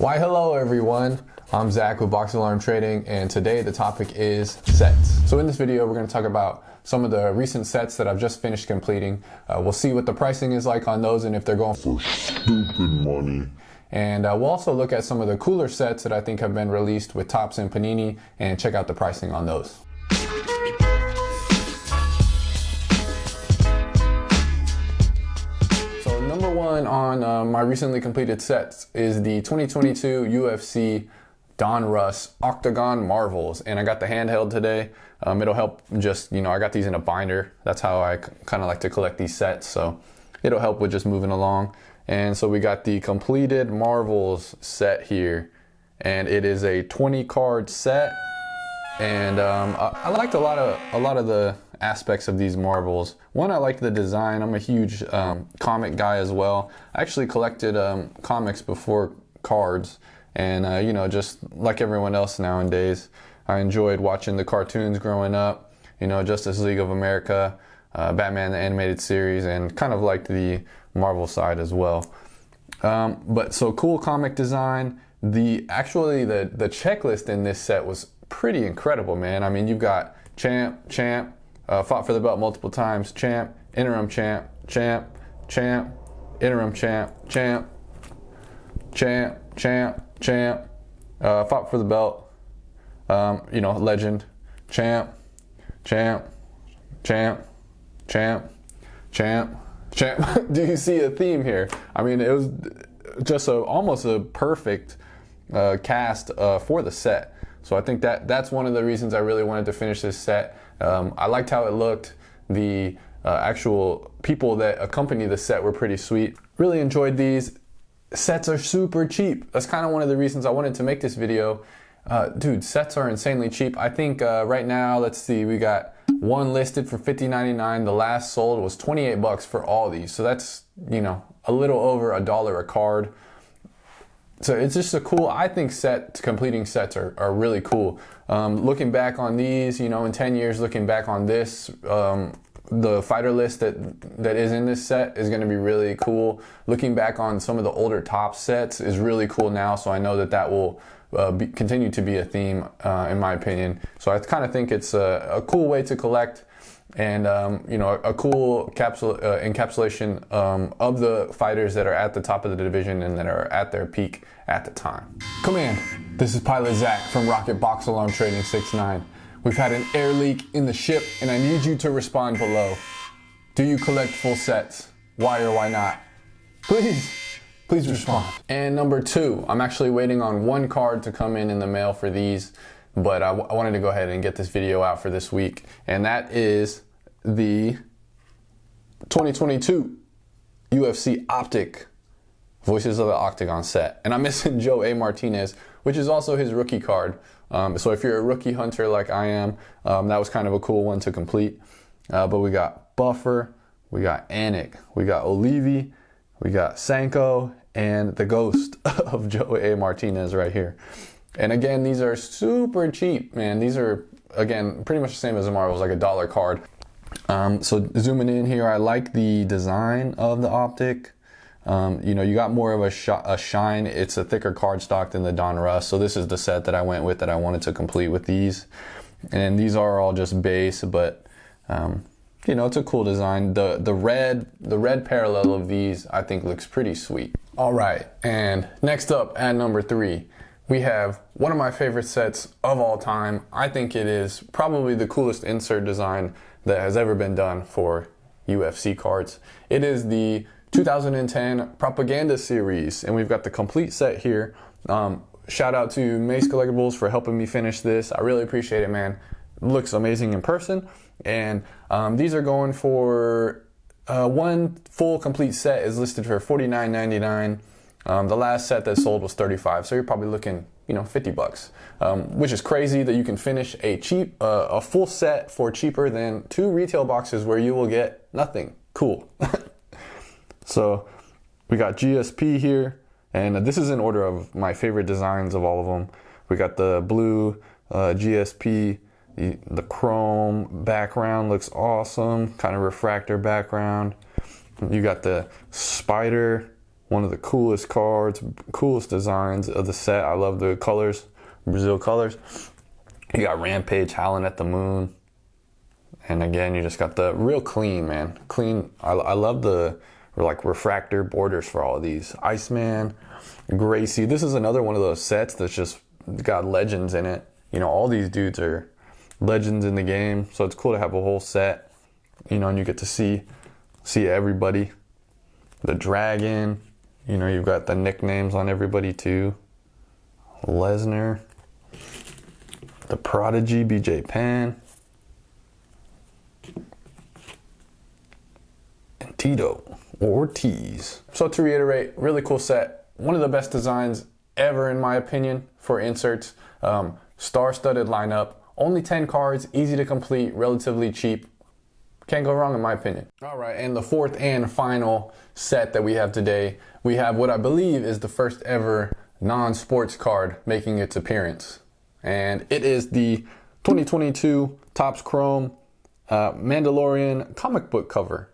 Why hello everyone, I'm Zach with Box Alarm Trading, and today the topic is sets. So in this video we're going to talk about some of the recent sets that I've just finished completing. We'll see what the pricing is like on those and if they're going for stupid money. And we'll also look at some of the cooler sets that I think have been released with Topps and Panini and check out the pricing on those. Number one on my recently completed sets is the 2022 UFC Donruss Octagon Marvels, and I got the handheld today. It'll help just, I got these in a binder. That's how I kind of like to collect these sets, so it'll help with just moving along. And so we got the completed Marvels set here, and it is a 20 card set. And I liked a lot of the aspects of these Marvels. One, I liked the design. I'm a huge comic guy as well. I actually collected comics before cards, and just like everyone else nowadays, I enjoyed watching the cartoons growing up. Justice League of America, Batman the Animated Series, and kind of liked the Marvel side as well. But so cool comic design. The checklist in this set was pretty incredible, man. I mean, you've got champ, fought for the belt multiple times, champ, interim champ, interim champ, fought for the belt, legend, champ. Do you see a theme here? I mean, it was just almost a perfect cast for the set. So I think that's one of the reasons I really wanted to finish this set. I liked how it looked. The actual people that accompany the set were pretty sweet. Really enjoyed these. Sets are super cheap. That's kind of one of the reasons I wanted to make this video. Dude, sets are insanely cheap. I think right now, let's see, we got one listed for $50.99. The last sold was 28 bucks for all these. So that's, a little over $1 a card. So it's just a cool, I think completing sets are really cool. Looking back on these, in 10 years, looking back on this, the fighter list that is in this set is going to be really cool. Looking back on some of the older Topps sets is really cool now, so I know that will continue to be a theme, in my opinion. So I kind of think it's a cool way to collect, and a cool encapsulation of the fighters that are at the top of the division and that are at their peak at the time. Command, this is Pilot Zach from Rocket Box Alarm Trading 69. We've had an air leak in the ship, and I need you to respond below. Do you collect full sets? Why or why not? Please respond. And number two, I'm actually waiting on one card to come in the mail for these, but I wanted to go ahead and get this video out for this week, and that is the 2022 UFC Optic Voices of the Octagon set. And I'm missing Joe A. Martinez, which is also his rookie card. So if you're a rookie hunter like I am, that was kind of a cool one to complete. But we got Buffer, we got Anik, we got Olivi, we got Sanko, and the ghost of Joe A. Martinez right here. And again, these are super cheap, man. These are, again, pretty much the same as the Marvels, like $1 card. So zooming in here, I like the design of the Optic. You got more of a shine. It's a thicker cardstock than the Donruss. So this is the set that I went with that I wanted to complete with these. And these are all just base, but it's a cool design. The red parallel of these I think looks pretty sweet. All right, and next up at number 3, we have one of my favorite sets of all time. I think it is probably the coolest insert design that has ever been done for UFC cards. It is the 2010 Propaganda Series, and we've got the complete set here. Shout out to Mace Collectibles for helping me finish this. I really appreciate it, man. It looks amazing in person. And these are going for one full complete set is listed for $49.99. The last set that sold was $35, so you're probably looking, $50, which is crazy that you can finish a full set for cheaper than 2 retail boxes where you will get nothing. Cool. So we got GSP here, and this is in order of my favorite designs of all of them. We got the blue GSP, the chrome background looks awesome, kind of refractor background. You got the spider One of the coolest cards, coolest designs of the set. I love the colors, Brazil colors. You got Rampage howling at the moon. And again, you just got the real clean, man. Clean. I love the like refractor borders for all of these. Iceman, Gracie. This is another one of those sets that's just got legends in it. You know, all these dudes are legends in the game. So it's cool to have a whole set, you know, and you get to see everybody. The Dragon, you know, you've got the nicknames on everybody too. Lesnar, the Prodigy, BJ Penn, and Tito Ortiz. So to reiterate, really cool set. One of the best designs ever in my opinion for inserts. Star-studded lineup. Only 10 cards, easy to complete, relatively cheap. Can't go wrong in my opinion. All right, and the fourth and final set that we have today, we have what I believe is the first ever non-sports card making its appearance. And it is the 2022 Topps Chrome Mandalorian comic book cover.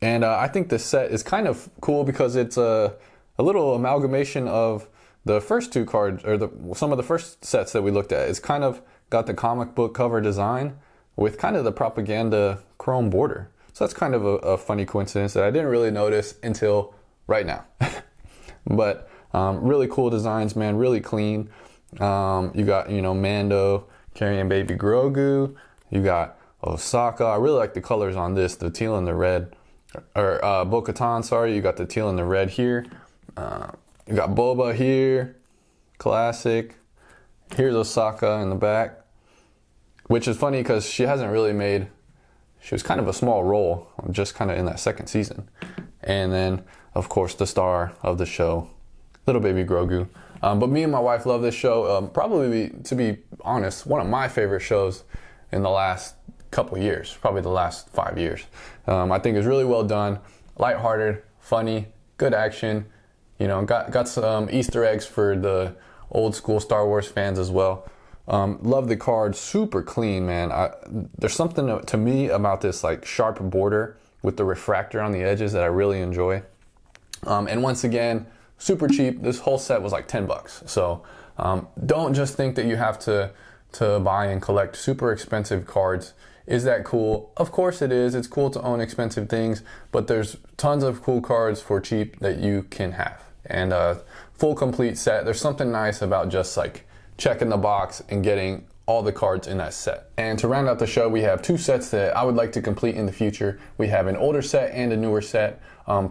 And I think this set is kind of cool because it's a little amalgamation of the first two cards, or some of the first sets that we looked at. It's kind of got the comic book cover design with kind of the propaganda chrome border. So that's kind of a funny coincidence that I didn't really notice until right now. But really cool designs, man, really clean. You got, you know, Mando carrying baby Grogu. You got Osaka. I really like the colors on this, the teal and the red. Or Bo-Katan, sorry. You got the teal and the red here. You got Boba here. Classic. Here's Osaka in the back. Which is funny because she hasn't really made, she was kind of a small role, just kind of in that second season. And then, of course, the star of the show, little baby Grogu. But me and my wife love this show. Probably, to be honest, one of my favorite shows in the last couple years, probably the last 5 years. I think it's really well done, lighthearted, funny, good action. You know, got some Easter eggs for the old school Star Wars fans as well. Love the card, super clean, man. There's something to me about this like sharp border with the refractor on the edges that I really enjoy. And once again, super cheap. This whole set was like $10. So don't just think that you have to buy and collect super expensive cards. Is that cool? Of course it is. It's cool to own expensive things, but there's tons of cool cards for cheap that you can have. And a full complete set, there's something nice about just like checking the box and getting all the cards in that set. And to round out the show, we have two sets that I would like to complete in the future. We have an older set and a newer set.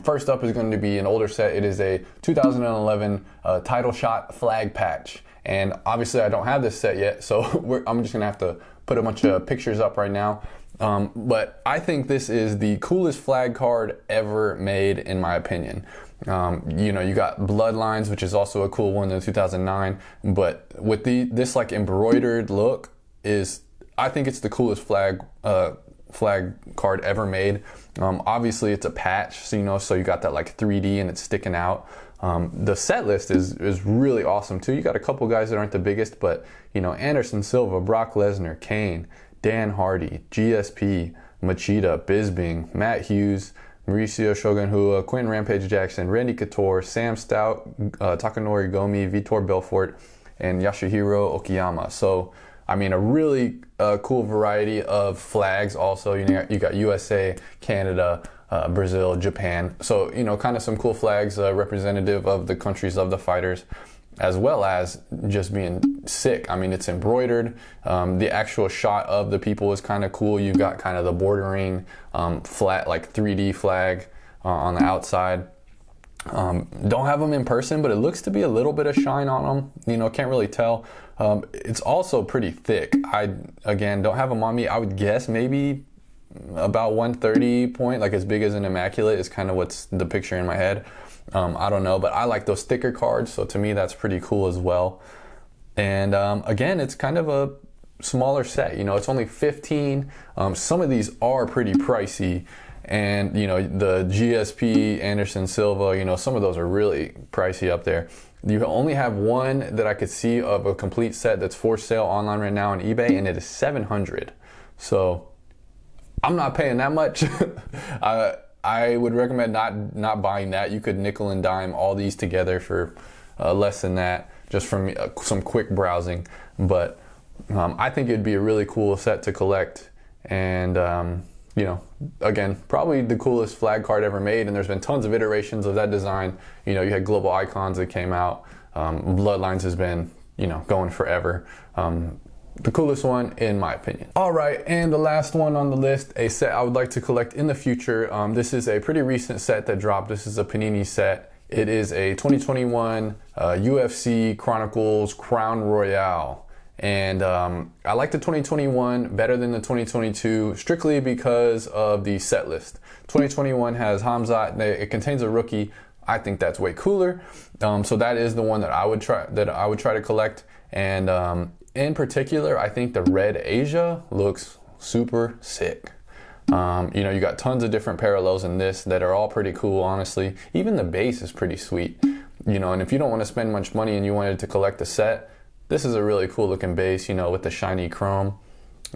First up is going to be an older set. It is a 2011 title shot flag patch. And obviously I don't have this set yet, so I'm just gonna have to put a bunch of pictures up right now. But I think this is the coolest flag card ever made, in my opinion. You know, you got Bloodlines, which is also a cool one in 2009, but with this like embroidered look I think it's the coolest flag card ever made. Obviously it's a patch, so you got that like 3D and it's sticking out. The set list is really awesome too. You got a couple guys that aren't the biggest, but you know, Anderson Silva, Brock Lesnar, Kane, Dan Hardy, GSP, Machida, Bisping, Matt Hughes, Mauricio Shogun Hua, Quentin Rampage Jackson, Randy Couture, Sam Stout, Takanori Gomi, Vitor Belfort, and Yasuhiro Okiyama. So, I mean, a really cool variety of flags also. You got USA, Canada, Brazil, Japan. So, you know, kind of some cool flags representative of the countries of the fighters, as well as just being sick. I mean, it's embroidered. The actual shot of the people is kind of cool. You've got kind of the bordering flat, like 3D flag on the outside. Don't have them in person, but it looks to be a little bit of shine on them. You know, can't really tell. It's also pretty thick. Again, don't have them on me. I would guess maybe about 130 point, like as big as an Immaculate is kind of what's the picture in my head. I don't know, but I like those thicker cards, so to me that's pretty cool as well. And again, it's kind of a smaller set. You know, it's only 15. Some of these are pretty pricey, and you know, the GSP, Anderson Silva, you know, some of those are really pricey up there. You only have one that I could see of a complete set that's for sale online right now on eBay, and it is $700. So I'm not paying that much. I would recommend not buying that. You could nickel and dime all these together for less than that, just from some quick browsing. But I think it'd be a really cool set to collect, and you know, again, probably the coolest flag card ever made. And there's been tons of iterations of that design. You know, you had Global Icons that came out. Bloodlines has been, you know, going forever. The coolest one, in my opinion. All right, and the last one on the list, a set I would like to collect in the future. This is a pretty recent set that dropped. This is a Panini set. It is a 2021 UFC Chronicles Crown Royale. And I like the 2021 better than the 2022, strictly because of the set list. 2021 has Hamzat. It contains a rookie. I think that's way cooler. So that is the one that I would try to collect. And in particular, I think the Red Asia looks super sick. You know, you got tons of different parallels in this that are all pretty cool, honestly. Even the base is pretty sweet. You know, and if you don't want to spend much money and you wanted to collect a set, this is a really cool looking base, you know, with the shiny chrome.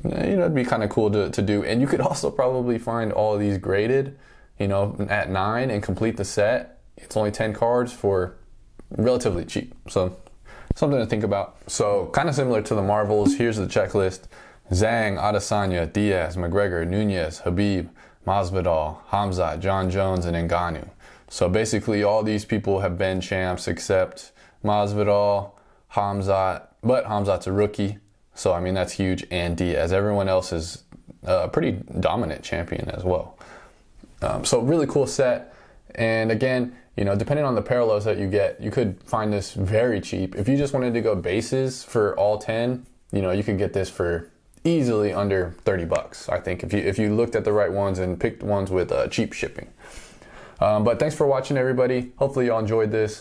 You know, it'd be kind of cool to do. And you could also probably find all of these graded, you know, at 9 and complete the set. It's only 10 cards for relatively cheap. So something to think about. So kind of similar to the Marvels, here's the checklist. Zhang, Adesanya, Diaz, McGregor, Nunez, Habib, Masvidal, Hamzat, John Jones, and Ngannou. So basically all these people have been champs except Masvidal, Hamzat, but Hamzat's a rookie. So I mean, that's huge. And Diaz. Everyone else is a pretty dominant champion as well. So really cool set. And again, you know, depending on the parallels that you get, you could find this very cheap. If you just wanted to go bases for all 10, you know, you could get this for easily under 30 bucks, I think, if you looked at the right ones and picked ones with cheap shipping. But thanks for watching, everybody. Hopefully y'all enjoyed this.